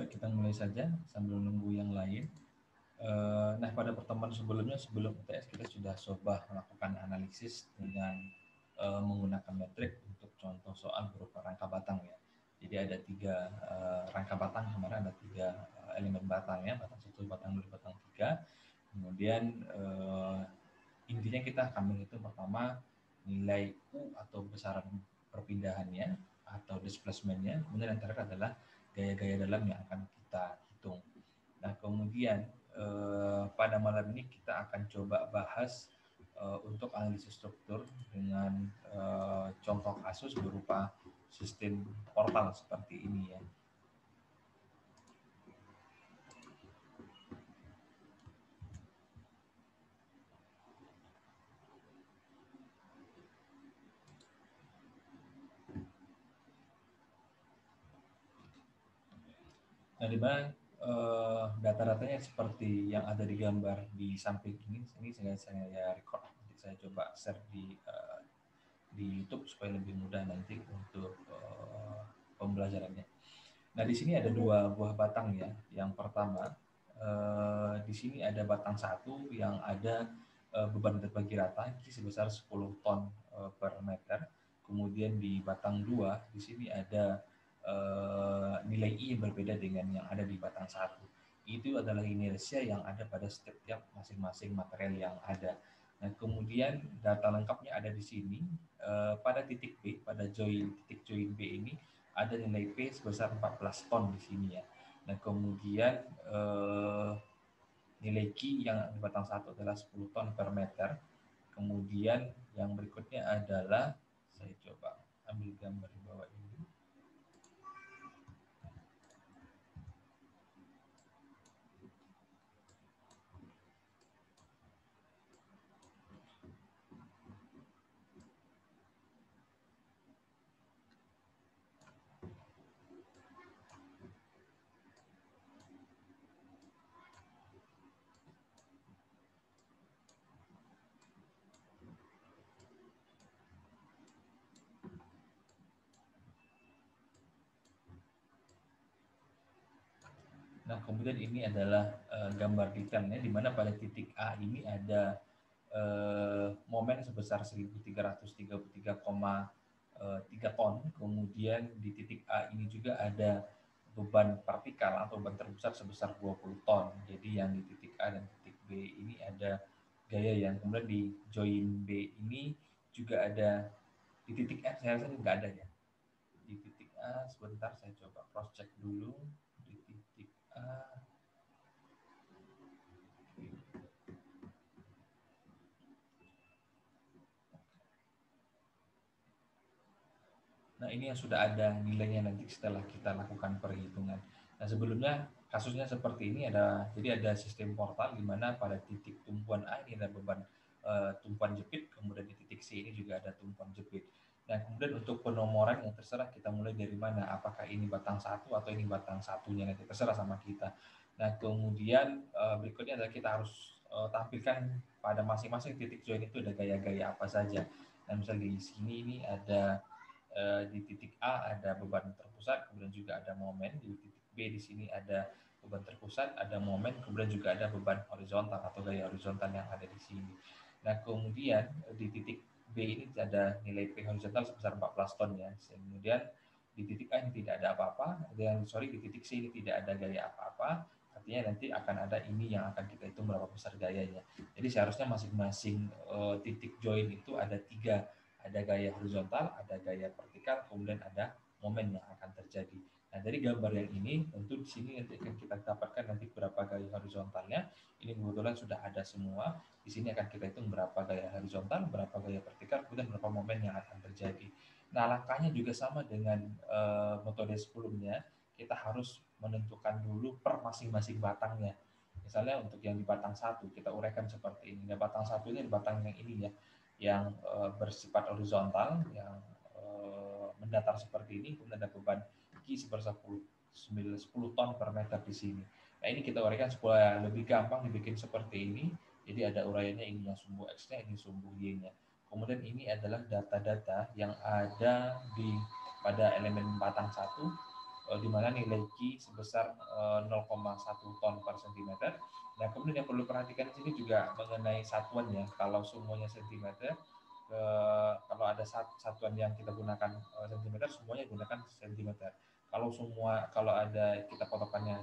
Baik, kita mulai saja sambil menunggu yang lain. Nah, pada pertemuan sebelumnya, sebelum UTS, kita sudah coba melakukan analisis dengan menggunakan metrik untuk contoh soal berupa rangka batang ya. Jadi ada 3 rangka batang, kemarin ada 3 elemen batang ya, batang 1, batang 2, batang 3. Kemudian intinya kita akan menghitung pertama nilai U atau besaran perpindahannya atau displacement-nya. Kemudian yang terakhir adalah gaya-gaya dalam yang akan kita hitung. Nah, kemudian pada malam ini kita akan coba bahas untuk analisis struktur dengan contoh kasus berupa sistem portal seperti ini ya. Nah, di mana data-datanya seperti yang ada di gambar di samping ini saya record, nanti saya coba share di YouTube supaya lebih mudah nanti untuk pembelajarannya. Nah, di sini ada 2 buah batang ya. Yang pertama, di sini ada batang 1 yang ada beban terbagi rata sebesar 10 ton per meter. Kemudian di batang 2, di sini ada nilai I yang berbeda dengan yang ada di batang 1. Itu adalah inersia yang ada pada setiap masing-masing material yang ada. Nah, kemudian data lengkapnya ada di sini. Pada titik B, pada titik join B ini, ada nilai P sebesar 14 ton di sini ya. Nah, kemudian nilai Q yang di batang 1 adalah 10 ton per meter. Kemudian yang berikutnya adalah, saya coba ambil gambar di bawah ini. Nah, kemudian ini adalah gambar detailnya, di mana pada titik A ini ada momen sebesar 1333,3 ton. Kemudian di titik A ini juga ada beban partikal atau beban terpusat sebesar 20 ton. Jadi yang di titik A dan titik B ini ada gaya yang, kemudian di join B ini juga ada, di titik F saya rasa nggak ada ya. Di titik A, sebentar saya coba cross check dulu. Di titik A, nah ini yang sudah ada nilainya nanti setelah kita lakukan perhitungan. Nah, sebelumnya kasusnya seperti ini, jadi ada sistem portal di mana pada titik tumpuan A ini ada beban tumpuan jepit, kemudian di titik C ini juga ada tumpuan jepit. Nah, kemudian untuk penomoran yang terserah kita mulai dari mana, apakah ini batang 1 atau ini batang satunya, nanti terserah sama kita. Nah, kemudian berikutnya adalah kita harus tampilkan pada masing-masing titik join itu ada gaya-gaya apa saja. Nah, misalnya di sini ini ada di titik A ada beban terpusat, kemudian juga ada momen. Di titik B di sini ada beban terpusat, ada momen, kemudian juga ada beban horizontal atau gaya horizontal yang ada di sini. Nah, kemudian di titik B ini ada nilai P horizontal sebesar 14 ton ya. Kemudian di titik A ini tidak ada apa-apa, dan di titik C ini tidak ada gaya apa-apa. Artinya nanti akan ada ini yang akan kita hitung berapa besar gayanya. Jadi seharusnya masing-masing titik join itu ada 3, ada gaya horizontal, ada gaya vertikal, kemudian ada momen yang akan terjadi. Nah, dari gambar yang ini, tentu di sini nanti akan kita dapatkan nanti berapa gaya horizontalnya. Ini kebetulan sudah ada semua. Di sini akan kita hitung berapa gaya horizontal, berapa gaya vertikal, kemudian berapa momen yang akan terjadi. Nah, langkahnya juga sama dengan metode sebelumnya. Kita harus menentukan dulu per masing-masing batangnya. Misalnya untuk yang di batang 1, kita uraikan seperti ini. Nah, batang 1 ini batang yang ini ya, yang bersifat horizontal, yang mendatar seperti ini, kemudian ada beban Q sebesar 10 ton per meter di sini. Nah, ini kita uraikan supaya lebih gampang dibikin seperti ini. Jadi ada uraiannya, ini yang sumbu X-nya, ini sumbu Y-nya. Kemudian ini adalah data-data yang ada pada elemen batang 1, di mana nilai Q sebesar 0,1 ton per sentimeter. Nah, kemudian yang perlu perhatikan di sini juga mengenai satuannya. Kalau semuanya sentimeter, kalau ada satuan yang kita gunakan sentimeter, semuanya gunakan sentimeter. Kalau ada kita patokannya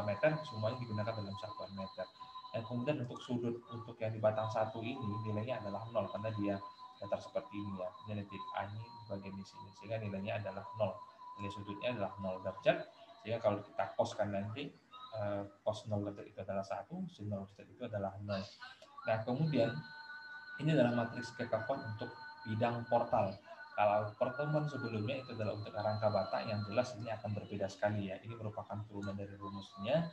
meter, semuanya digunakan dalam satuan meter. Dan kemudian untuk sudut untuk yang di batang satu ini nilainya adalah 0 karena dia datar seperti ini ya. Ini titik A ini bagian di sini, sehingga nilainya adalah 0. Nilai sudutnya adalah 0 derajat. Sehingga kalau kita coskan nanti cos 0 derajat itu adalah 1, sin 0 derajat itu adalah 0. Nah, kemudian ini adalah matriks kekakuan untuk bidang portal. Kalau pertemuan sebelumnya itu adalah untuk rangka bata, yang jelas ini akan berbeda sekali ya. Ini merupakan turunan dari rumusnya,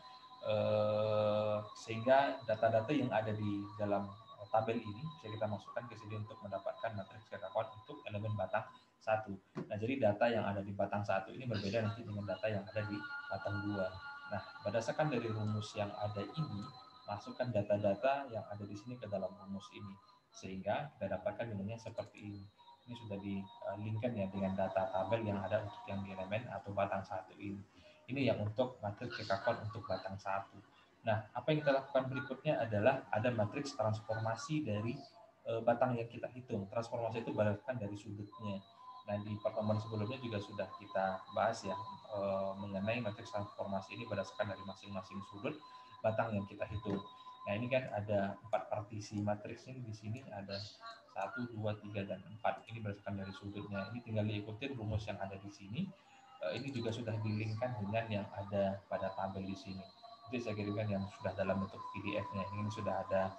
sehingga data-data yang ada di dalam tabel ini bisa kita masukkan ke sini untuk mendapatkan matriks kekakuan untuk elemen batang 1. Nah, jadi data yang ada di batang 1 ini berbeda nanti dengan data yang ada di batang 2. Nah, berdasarkan dari rumus yang ada ini, masukkan data-data yang ada di sini ke dalam rumus ini, sehingga kita dapatkan nilainya seperti ini. Ini sudah di-linkkan ya dengan data tabel yang ada untuk yang di elemen atau batang 1 ini. Ini yang untuk matriks kekakuan untuk batang 1. Nah, apa yang kita lakukan berikutnya adalah ada matriks transformasi dari batang yang kita hitung. Transformasi itu berdasarkan dari sudutnya. Nah, di pertemuan sebelumnya juga sudah kita bahas ya mengenai matriks transformasi ini berdasarkan dari masing-masing sudut batang yang kita hitung. Nah, ini kan ada 4 partisi matriks ini, di sini ada 1, 2, 3, dan 4. Ini berdasarkan dari sudutnya. Ini tinggal diikuti rumus yang ada di sini. Ini juga sudah dilinkkan dengan yang ada pada tabel di sini. Jadi saya kirimkan yang sudah dalam bentuk PDF-nya. Ini sudah ada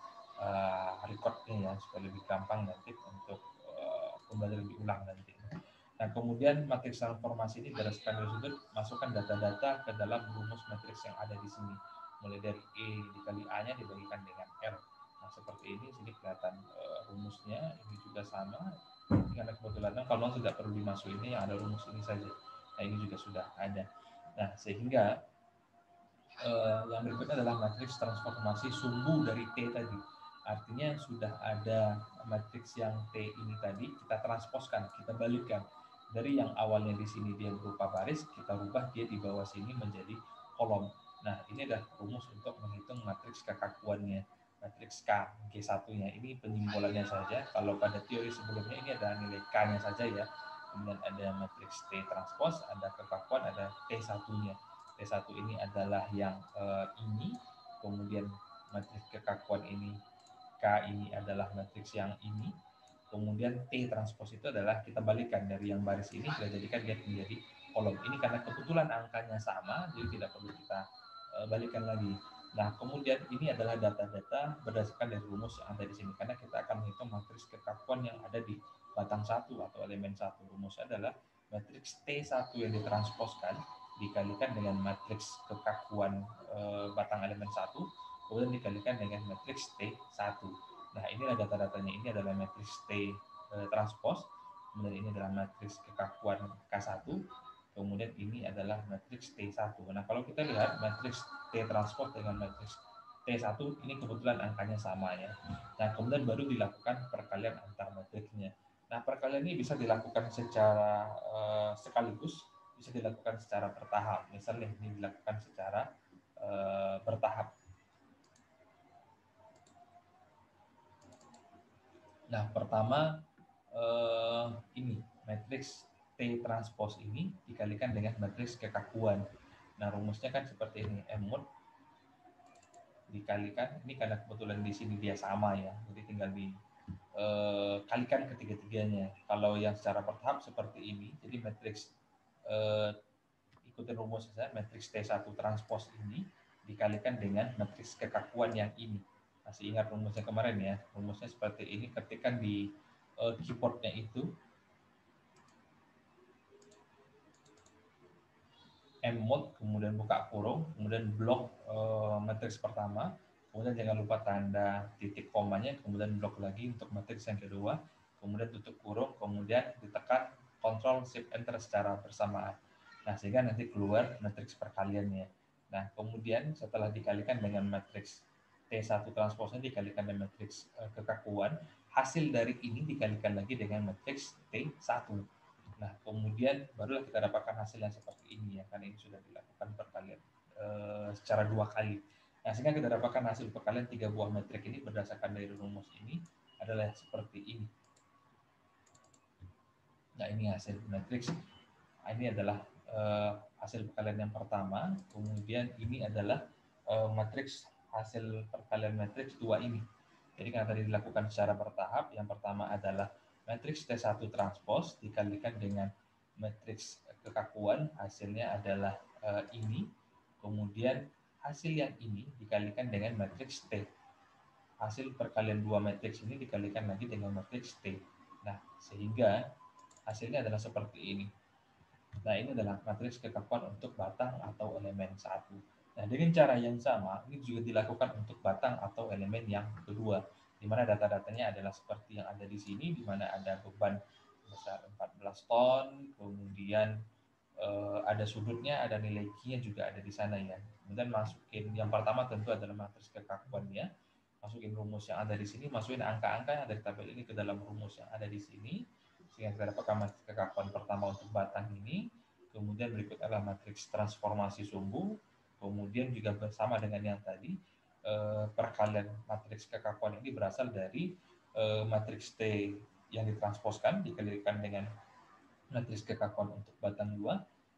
record-nya ya, supaya lebih gampang nanti untuk kembali lebih ulang nanti. Nah, kemudian matriks transformasi ini berdasarkan dari sudut, masukkan data-data ke dalam rumus matriks yang ada di sini. Mulai dari E dikali A-nya dibagikan dengan R. Nah, seperti ini, sini kelihatan rumusnya. Ini juga sama. Karena kebetulan kalau tidak perlu dimasukin, ini yang ada rumus ini saja. Nah, ini juga sudah ada. Nah, sehingga yang berikutnya adalah matriks transformasi sumbu dari T tadi. Artinya sudah ada matriks yang T ini tadi, kita transposkan, kita balikkan. Dari yang awalnya di sini dia berupa baris, kita rubah dia di bawah sini menjadi kolom. Nah, ini adalah rumus untuk menghitung matriks kekakuannya. Matriks K, G1-nya. Ini penyimbolannya saja. Kalau pada teori sebelumnya ini ada nilai K-nya saja ya. Kemudian ada matriks T transpos, ada kekakuan, ada T1-nya. T1 ini adalah yang ini, kemudian matriks kekakuan ini, K ini adalah matriks yang ini, kemudian T transpos itu adalah kita balikkan dari yang baris ini, kita jadikan dia menjadi kolom. Ini karena kebetulan angkanya sama, jadi tidak perlu kita balikkan lagi. Nah, kemudian ini adalah data-data berdasarkan dari rumus yang ada di sini, karena kita akan menghitung matriks kekakuan yang ada di batang 1 atau elemen 1. Rumusnya adalah matriks T1 yang ditransposkan dikalikan dengan matriks kekakuan batang elemen 1, kemudian dikalikan dengan matriks T1. Nah, inilah data-datanya. Ini adalah matriks T transpos, kemudian ini adalah matriks kekakuan K1, kemudian ini adalah matriks T1. Nah, kalau kita lihat matriks T transpos dengan matriks T1 ini kebetulan angkanya sama ya. Nah, kemudian baru dilakukan perkalian antar matriksnya. Nah, perkalian ini bisa dilakukan secara sekaligus, bisa dilakukan secara bertahap. Misalnya ini dilakukan secara bertahap. Nah, pertama ini matriks T transpos ini dikalikan dengan matriks kekakuan. Nah, rumusnya kan seperti ini, M mod dikalikan, ini karena kebetulan di sini dia sama ya, jadi tinggal dikalikan ketiga-tiganya. Kalau yang secara bertahap seperti ini, jadi matriks ikutin rumus saya, matriks T1 transpos ini dikalikan dengan matriks kekakuan yang ini. Masih ingat rumusnya kemarin ya, rumusnya seperti ini, ketikkan di keyboardnya itu mmod, kemudian buka kurung, kemudian blok matriks pertama, kemudian jangan lupa tanda titik komanya, kemudian blok lagi untuk matriks yang kedua, kemudian tutup kurung, kemudian ditekan Ctrl Shift Enter secara bersamaan. Nah, sehingga nanti keluar matriks perkaliannya. Nah, kemudian setelah dikalikan dengan matriks T1 transposnya dikalikan dengan matriks kekakuan, hasil dari ini dikalikan lagi dengan matriks T1. Nah, kemudian barulah kita dapatkan hasil yang seperti ini ya, karena ini sudah dilakukan perkalian secara 2 kali. Nah, sehingga kita dapatkan hasil perkalian 3 buah metrik ini berdasarkan dari rumus ini adalah seperti ini. Nah, ini hasil matriks. Ini adalah hasil perkalian yang pertama. Kemudian ini adalah matriks hasil perkalian matriks 2 ini. Jadi karena tadi dilakukan secara bertahap, yang pertama adalah matriks T1 transpose dikalikan dengan matriks kekakuan, hasilnya adalah ini. Kemudian hasil yang ini dikalikan dengan matriks T. Hasil perkalian 2 matriks ini dikalikan lagi dengan matriks T. Nah, sehingga hasilnya adalah seperti ini. Nah, ini adalah matriks kekakuan untuk batang atau elemen 1. Nah, dengan cara yang sama, ini juga dilakukan untuk batang atau elemen yang kedua, di mana data-datanya adalah seperti yang ada di sini, di mana ada beban besar 14 ton, kemudian ada sudutnya, ada nilai Q-nya juga ada di sana ya. Kemudian masukin, yang pertama tentu adalah matriks kekakuannya, masukin rumus yang ada di sini, masukin angka-angka yang ada di tabel ini ke dalam rumus yang ada di sini, sehingga kita dapatkan matriks kekakuan pertama untuk batang ini. Kemudian berikut adalah matriks transformasi sumbu, kemudian juga bersama dengan yang tadi, perkalian matriks kekakuan ini berasal dari matriks T yang ditransposkan dikalikan dengan matriks kekakuan untuk batang 2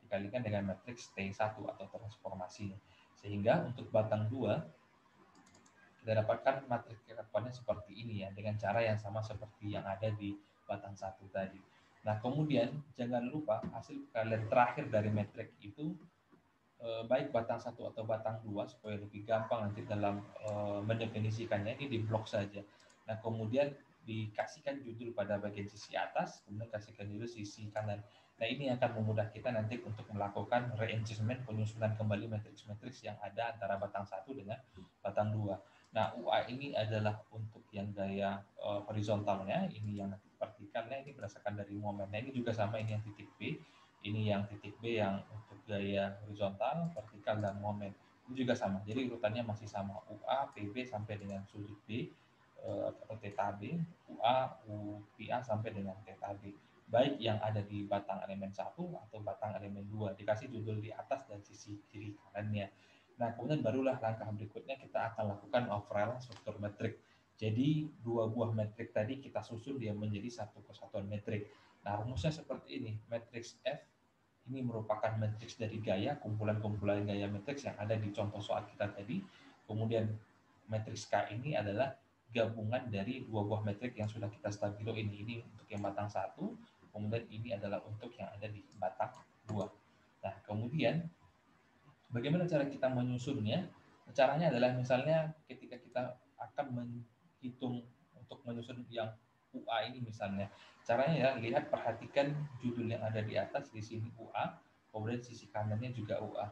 dikalikan dengan matriks T1 atau transformasi. Sehingga untuk batang 2 kita dapatkan matriks kekakuannya seperti ini ya, dengan cara yang sama seperti yang ada di batang 1 tadi. Nah, kemudian jangan lupa hasil perkalian terakhir dari metrik itu baik batang 1 atau batang 2 supaya lebih gampang nanti dalam mendefinisikannya, ini di blok saja. Nah, kemudian dikasihkan judul pada bagian sisi atas, kemudian kasihkan judul sisi kanan. Nah, ini akan memudahkan kita nanti untuk melakukan rearrangement, penyusunan kembali matriks-matriks yang ada antara batang 1 dengan batang 2. Nah, UA ini adalah untuk yang gaya horizontalnya, ini yang nanti vertikalnya ini berdasarkan dari momennya, ini juga sama, ini yang titik B, ini yang titik B yang untuk gaya horizontal, vertikal, dan momen. Ini juga sama, jadi urutannya masih sama, UA, PB sampai dengan sudut B, atau theta B, UA, UPA sampai dengan theta B. Baik yang ada di batang elemen 1 atau batang elemen 2, dikasih judul di atas dan sisi kiri kanannya. Nah, kemudian barulah langkah berikutnya kita akan lakukan overall struktur metrik. Jadi, 2 buah metrik tadi kita susun dia menjadi satu kesatuan metrik. Nah, rumusnya seperti ini. Matriks F ini merupakan matriks dari gaya, kumpulan-kumpulan gaya matriks yang ada di contoh soal kita tadi. Kemudian matriks K ini adalah gabungan dari 2 buah metrik yang sudah kita stabilo ini. Ini untuk yang batang 1, kemudian ini adalah untuk yang ada di batang 2. Nah, kemudian bagaimana cara kita menyusunnya? Caranya adalah misalnya ketika kita akan menghitung untuk menyusun yang UA ini misalnya. Caranya ya lihat, perhatikan judul yang ada di atas, di sini UA, kemudian sisi kanannya juga UA.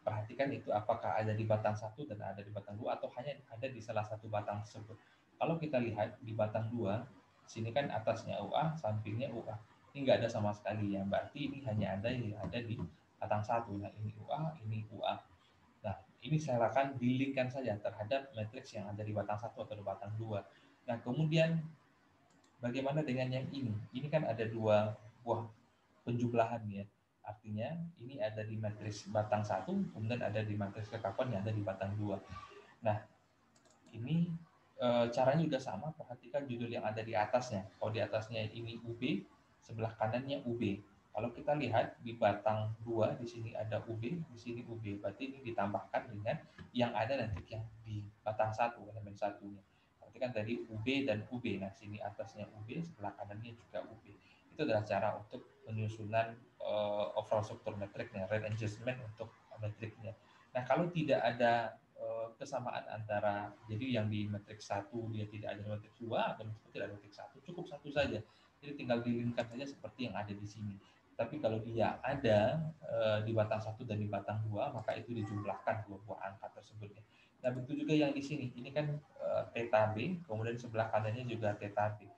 Perhatikan itu apakah ada di batang 1 dan ada di batang 2 atau hanya ada di salah satu batang tersebut. Kalau kita lihat di batang 2, sini kan atasnya UA, sampingnya UA. Ini nggak ada sama sekali ya, berarti ini hanya ada yang ada di batang 1. Nah, ini UA, ini UA. Nah, ini saya akan dilingkan saja terhadap matriks yang ada di batang 1 atau di batang 2. Nah, kemudian bagaimana dengan yang ini? Ini kan ada 2 buah penjumlahan ya. Artinya ini ada di matriks batang 1, kemudian ada di matriks kekakuan yang ada di batang 2. Nah, ini caranya juga sama, perhatikan judul yang ada di atasnya. Kalau di atasnya ini UB, sebelah kanannya UB. Kalau kita lihat di batang 2 di sini ada UB, di sini UB. Berarti ini ditambahkan dengan yang ada nanti yang di batang 1, elemen satunya. Berarti kan tadi UB dan UB. Nah, sini atasnya UB, sebelah kanannya juga UB. Itu adalah cara untuk penyusunan overall struktur metriknya, rearrangement untuk metriknya. Nah, kalau tidak ada kesamaan antara, jadi yang di matriks 1 dia tidak ada matriks 2 atau tidak ada matriks 1, cukup satu saja. Jadi tinggal dilingkan saja seperti yang ada di sini. Tapi kalau dia ada di batang 1 dan di batang 2, maka itu dijumlahkan 2 buah angka tersebut. Nah, begitu juga yang di sini. Ini kan theta B, kemudian sebelah kanannya juga theta B.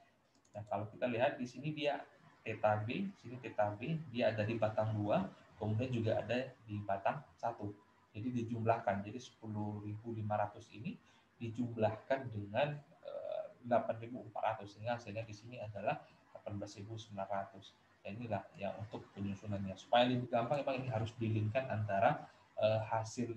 Nah, kalau kita lihat di sini dia theta B, sini theta B, dia ada di batang 2, kemudian juga ada di batang 1. Jadi dijumlahkan, jadi 10.500 ini dijumlahkan dengan 8.400, sehingga hasilnya di sini adalah 18.900. Dan inilah yang untuk penyusunannya. Supaya lebih gampang, memang ini harus dilingkan antara hasil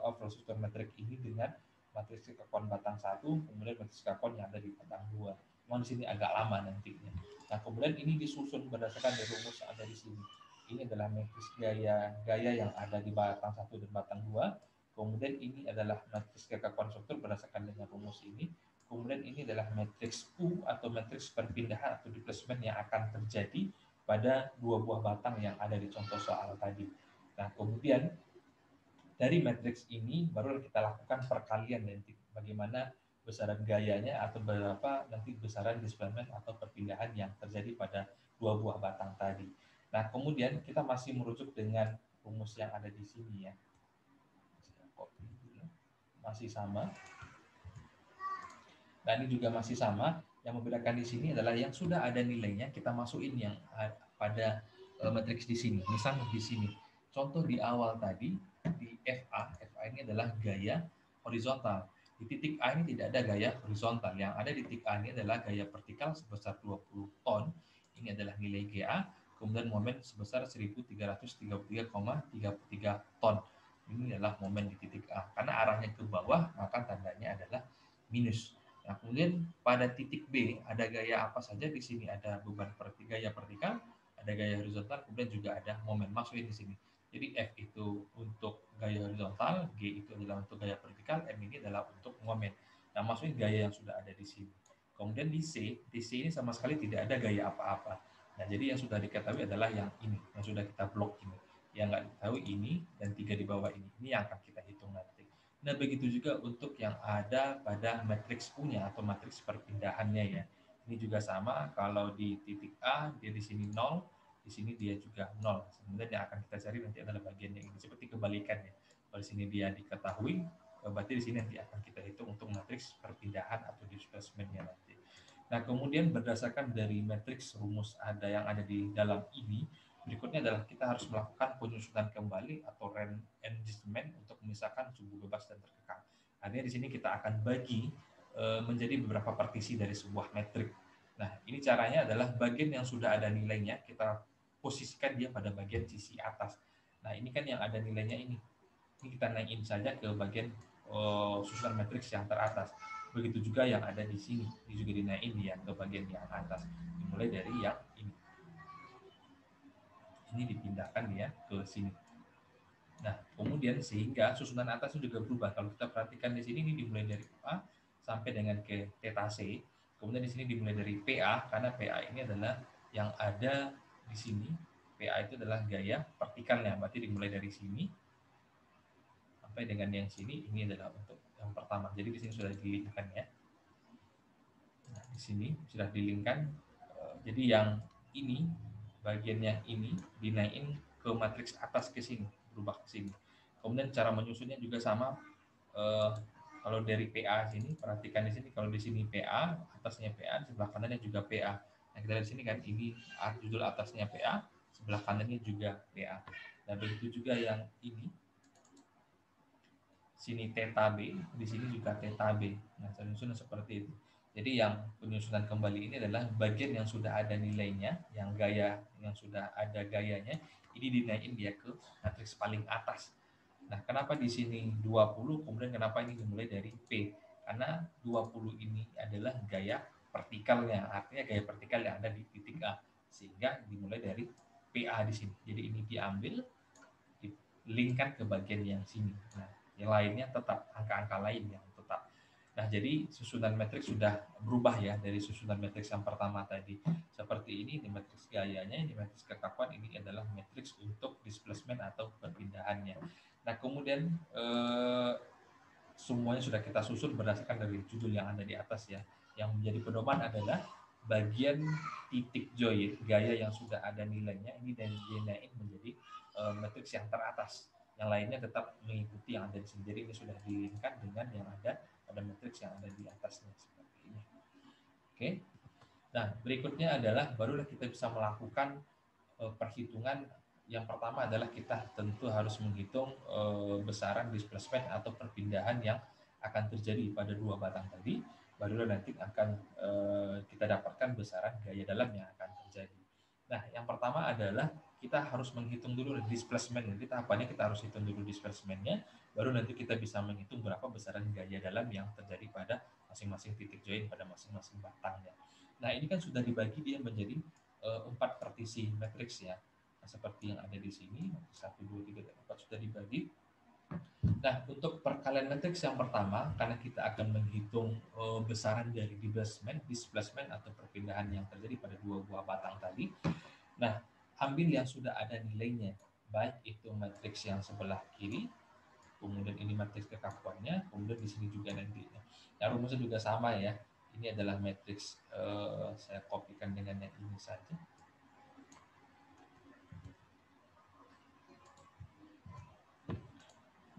overall struktur metrik ini dengan matriks kekakuan batang 1, kemudian matriks kekakuan yang ada di batang 2. Memang di sini agak lama nantinya. Nah, kemudian ini disusun berdasarkan dari rumus yang ada di sini. Ini adalah matriks gaya yang ada di batang 1 dan batang 2. Kemudian ini adalah matriks kekakuan struktur berdasarkan dengan rumus ini. Kemudian ini adalah matriks U atau matriks perpindahan atau displacement yang akan terjadi pada dua buah batang yang ada di contoh soal tadi. Nah, kemudian dari matriks ini baru kita lakukan perkalian nanti bagaimana besaran gayanya atau berapa nanti besaran displacement atau perpindahan yang terjadi pada dua buah batang tadi. Nah, kemudian kita masih merujuk dengan rumus yang ada di sini ya. Masih sama. Nah, ini juga masih sama. Yang membedakan di sini adalah yang sudah ada nilainya kita masukin yang pada matriks di sini. Misalnya di sini. Contoh di awal tadi di FA ini adalah gaya horizontal. Di titik A ini tidak ada gaya horizontal. Yang ada di titik A ini adalah gaya vertikal sebesar 20 ton. Ini adalah nilai GA. Kemudian momen sebesar 1333,33 ton. Ini adalah momen di titik A. Karena arahnya ke bawah, maka tandanya adalah minus. Nah, kemudian pada titik B ada gaya apa saja di sini? Ada beban gaya vertikal, ada gaya horizontal, kemudian juga ada momen. Maksudnya di sini. Jadi F itu untuk gaya horizontal, G itu adalah untuk gaya vertikal, M ini adalah untuk momen. Nah, maksudnya gaya yang sudah ada di sini. Kemudian di C ini sama sekali tidak ada gaya apa-apa. Nah, jadi yang sudah diketahui adalah yang ini, yang sudah kita blok ini. Yang nggak diketahui ini dan 3 di bawah ini. Ini yang akan kita hitung nanti. Nah, begitu juga untuk yang ada pada matriks punya atau matriks perpindahannya ya. Ini juga sama, kalau di titik A, dia di sini 0, di sini dia juga 0. Kemudian yang akan kita cari nanti adalah bagian yang ini, seperti kebalikannya. Kalau di sini dia diketahui, berarti di sini nanti akan kita hitung untuk matriks perpindahan atau displacement-nya nanti. Nah, kemudian berdasarkan dari matriks rumus yang ada di dalam ini, berikutnya adalah kita harus melakukan penyusunan kembali atau rearrangement untuk memisahkan suhu bebas dan terkekang. Artinya di sini kita akan bagi menjadi beberapa partisi dari sebuah metrik. Nah, ini caranya adalah bagian yang sudah ada nilainya, kita posisikan dia pada bagian sisi atas. Nah, ini kan yang ada nilainya ini. Ini kita naikin saja ke bagian susunan matriks yang teratas. Begitu juga yang ada di sini, ini juga dinaikin ya ke bagian yang atas. Dimulai dari yang ini. Ini dipindahkan ya ke sini. Nah, kemudian sehingga susunan atas itu juga berubah. Kalau kita perhatikan di sini ini dimulai dari A sampai dengan ke theta C. Kemudian di sini dimulai dari PA karena PA ini adalah yang ada di sini. PA itu adalah gaya vertikalnya. Berarti dimulai dari sini sampai dengan yang sini. Ini adalah untuk yang pertama. Jadi di sini sudah dilingkan ya. Nah, di sini sudah dilingkan. Jadi yang ini bagian yang ini dinaikin ke matriks atas ke sini, berubah ke sini. Kemudian cara menyusunnya juga sama. Kalau dari PA sini, perhatikan di sini, kalau di sini PA, atasnya PA, di sebelah kanannya juga PA. Nah, kita lihat di sini kan ini judul atasnya PA, sebelah kanannya juga PA. Nah, begitu juga yang ini. Sini theta B, di sini juga theta B. Nah, susunan seperti itu. Jadi yang penyusunan kembali ini adalah bagian yang sudah ada nilainya, yang gaya yang sudah ada gayanya, ini dinaikin dia ke matriks paling atas. Nah, kenapa di sini 20, kemudian kenapa ini dimulai dari P? Karena 20 ini adalah gaya vertikalnya, artinya gaya vertikal yang ada di titik A. Sehingga dimulai dari PA di sini. Jadi ini diambil, dilingkan ke bagian yang sini. Nah, yang lainnya tetap, angka-angka lain yang tetap. Nah, jadi susunan matriks sudah berubah ya dari susunan matriks yang pertama tadi. Seperti ini matriks gayanya, ini matriks kekakuan, ini adalah matriks untuk displacement atau perpindahannya. Nah, kemudian semuanya sudah kita susun berdasarkan dari judul yang ada di atas ya. Yang menjadi pedoman adalah bagian titik join, gaya yang sudah ada nilainya, ini dan dinaikin menjadi matriks yang teratas. Yang lainnya tetap mengikuti yang ada di sini. Jadi ini sudah dilingkan dengan yang ada pada matriks yang ada di atasnya seperti ini. Oke. Nah, berikutnya adalah barulah kita bisa melakukan perhitungan. Yang pertama adalah kita tentu harus menghitung besaran displacement atau perpindahan yang akan terjadi pada dua batang tadi. Barulah nanti akan kita dapatkan besaran gaya dalam yang akan terjadi. Nah, yang pertama adalah kita harus menghitung dulu displacement. Jadi tahapannya kita harus hitung dulu displacement-nya, baru nanti kita bisa menghitung berapa besaran gaya dalam yang terjadi pada masing-masing titik join pada masing-masing batangnya. Nah, ini kan sudah dibagi dia menjadi 4 partisi matriks ya. Nah, seperti yang ada di sini, 1, 2, 3, dan 4 sudah dibagi. Nah, untuk perkalian matriks yang pertama, karena kita akan menghitung besaran dari displacement atau perpindahan yang terjadi pada dua buah batang tadi. Nah, ambil yang sudah ada nilainya, baik itu matriks yang sebelah kiri, kemudian ini matriks kekakuannya, kemudian di sini juga nanti. Nah, rumusnya juga sama ya. Ini adalah matriks, saya kopikan dengan yang ini saja.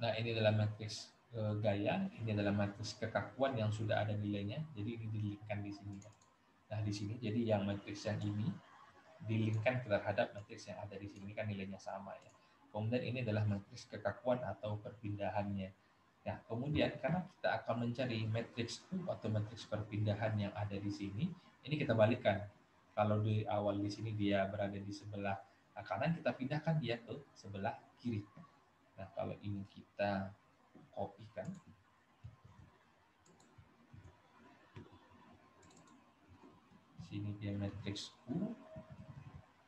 Nah, ini adalah matriks gaya, ini adalah matriks kekakuan yang sudah ada nilainya. Jadi ini dilingkan di sini. Nah, di sini jadi yang matriks yang ini dilingkan terhadap matriks yang ada di sini kan nilainya sama ya. Kemudian ini adalah matriks kekakuan atau perpindahannya. Nah, kemudian karena kita akan mencari matriks U atau matriks perpindahan yang ada di sini, ini kita balikkan. Kalau di awal di sini dia berada di sebelah kanan, kita pindahkan dia ke sebelah kiri. Nah, kalau ini kita kopikan, di sini dia matriks U,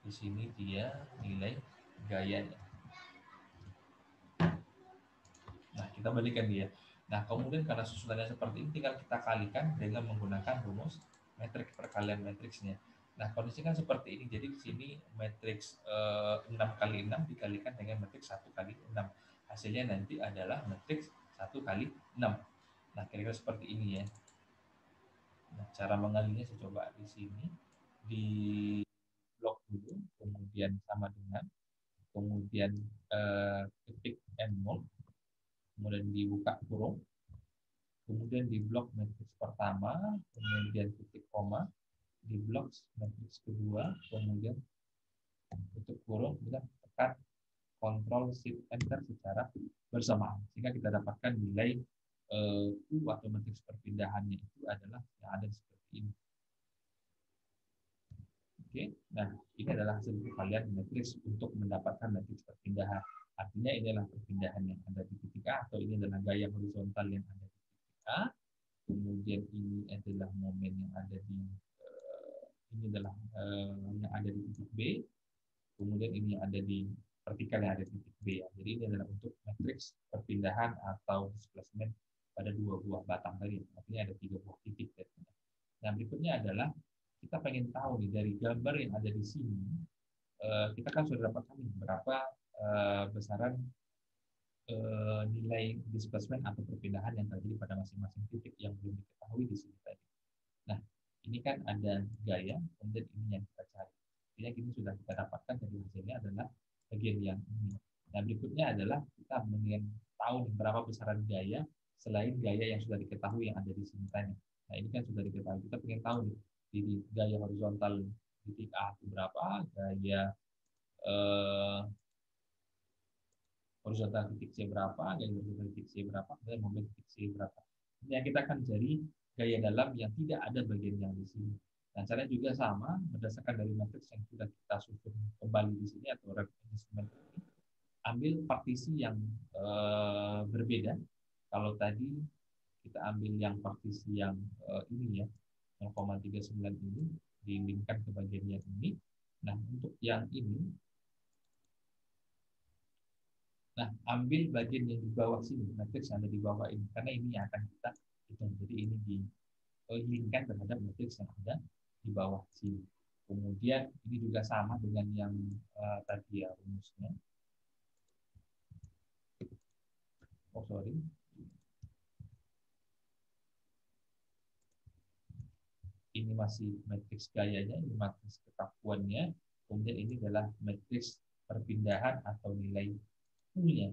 di sini dia nilai gayanya. Nah, kita balikan dia. Nah, kemudian karena susunannya seperti ini, tinggal kita kalikan dengan menggunakan rumus matriks perkalian matriksnya. Nah, kondisinya kan seperti ini. Jadi di sini matriks 6 kali 6 dikalikan dengan matriks 1 kali 6. Hasilnya nanti adalah matriks 1 kali 6. Nah, kira-kira seperti ini ya. Nah, cara mengalinya saya coba di sini. Di blok dulu, kemudian sama dengan, kemudian ketik N0, kemudian dibuka kurung, kemudian di blok matriks pertama, kemudian titik koma, di blok matriks kedua, kemudian tutup kurung, kita tekan Ctrl Shift Enter secara bersamaan sehingga kita dapatkan nilai U atau matriks perpindahannya itu adalah yang ada seperti ini. Oke, nah ini adalah hasil perkalian matriks untuk mendapatkan matriks perpindahan. Artinya ini adalah perpindahan yang ada di titik A, atau ini adalah gaya horizontal yang ada di titik A. Kemudian ini adalah momen yang ada di ini adalah yang ada di titik B. Kemudian ini ada di vertikal yang ada di titik B ya. Jadi ini adalah untuk matriks perpindahan atau displacement pada dua buah batang tadi. Artinya ada 3 buah titik. Nah, berikutnya adalah kita pengen tahu nih dari gambar yang ada di sini, kita kan sudah dapatkan nih berapa besaran nilai displacement atau perpindahan yang terjadi pada masing-masing titik yang belum diketahui di sini tadi. Nah, ini kan ada gaya, kemudian ini yang kita cari. Artinya ini sudah kita dapatkan, jadi hasilnya adalah bagian yang ini. Nah, berikutnya adalah kita ingin tahu berapa besaran gaya selain gaya yang sudah diketahui yang ada di sini tadi. Nah, ini kan sudah diketahui. Kita ingin tahu nih, di gaya horizontal titik A itu berapa, gaya horizontal titik C berapa, gaya horizontal titik C berapa, dan momen titik C berapa. Ini yang kita akan cari gaya dalam yang tidak ada bagian yang di sini. Nah, caranya juga sama, berdasarkan dari matriks yang sudah kita susun kembali di sini atau replacement ini, ambil partisi yang berbeda. Kalau tadi kita ambil yang partisi yang ini ya, 0,39 ini, dilingkan ke bagian yang ini. Nah, untuk yang ini, nah, ambil bagian yang di bawah sini, matriks yang ada di bawah ini, karena ini yang akan kita hitung. Jadi ini dilingkan terhadap matriks yang ada di bawah sini. Kemudian ini juga sama dengan yang tadi ya rumusnya. Oh sorry. Ini masih matriks gayanya, ini matriks kekakuannya. Kemudian ini adalah matriks perpindahan atau nilai U-nya.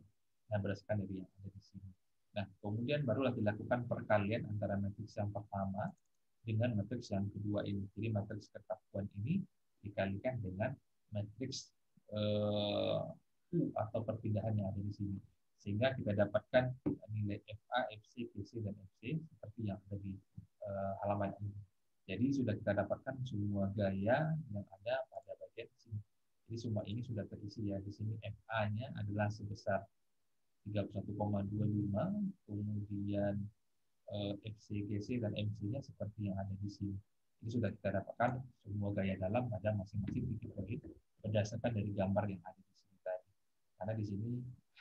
Nah, berdasarkan dari yang ada di sini. Nah, kemudian barulah dilakukan perkalian antara matriks yang pertama dengan matriks yang kedua ini. Jadi matriks kekakuan ini dikalikan dengan matriks U atau perpindahan yang ada di sini. Sehingga kita dapatkan nilai FA, FC, PC, dan FC seperti yang ada di halaman ini. Jadi sudah kita dapatkan semua gaya yang ada pada bagian sini. Jadi semua ini sudah terisi ya. Di sini FA-nya adalah sebesar 31,25, kemudian FCGC dan MC-nya seperti yang ada di sini. Ini sudah kita dapatkan semua gaya dalam pada masing-masing titik poin berdasarkan dari gambar yang ada di sini tadi. Karena di sini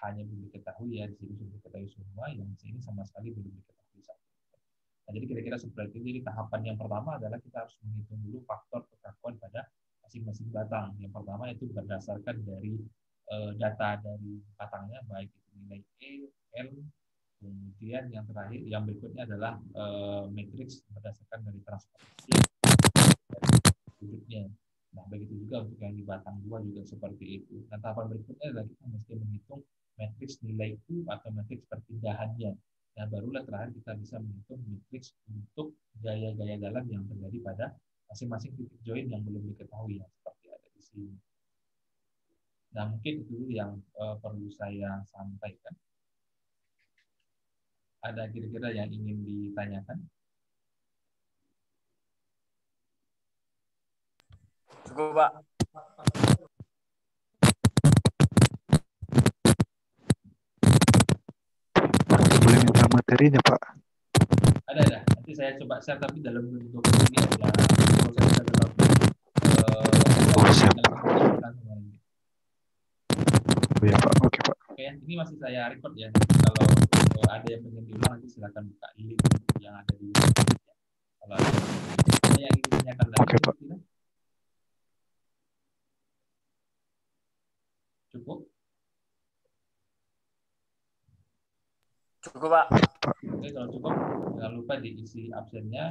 hanya belum diketahui ya, di sini sudah diketahui semua, yang di sini sama sekali belum diketahui satu. Nah, jadi kira-kira seperti itu. Jadi tahapan yang pertama adalah kita harus menghitung dulu faktor kekakuan pada masing-masing batang. Yang pertama itu berdasarkan dari data dari batangnya, baik itu nilai E, L, kemudian yang terakhir, yang berikutnya adalah matriks berdasarkan dari transportasi wujudnya. Nah, begitu juga untuk yang di batang 2 juga seperti itu. Nah, tahapan berikutnya adalah kita mesti menghitung matriks nilai U atau matriks perpindahannya. Nah, barulah terakhir kita bisa menghitung matriks untuk gaya-gaya dalam yang terjadi pada masing-masing titik join yang belum diketahui, yang seperti ada di sini. Nah, mungkin itu yang perlu saya sampaikan. Ada kira-kira yang ingin ditanyakan? Cukup, Pak. Boleh minta materinya, Pak? Ada. Nanti saya coba share, tapi dalam bentuk ini aja. Kalau saya sudah dalam siap, Pak. Ya, Pak. Oke, Pak. Oke, ini masih saya record ya. Kalau ada yang pengen diulang, nanti silakan buka link yang ada di YouTube. Kalau ada yang ingin ditanyakan lagi, Oke, Pak. Cukup? Cukup, Pak. Pak. Oke, kalau cukup, jangan lupa diisi absennya.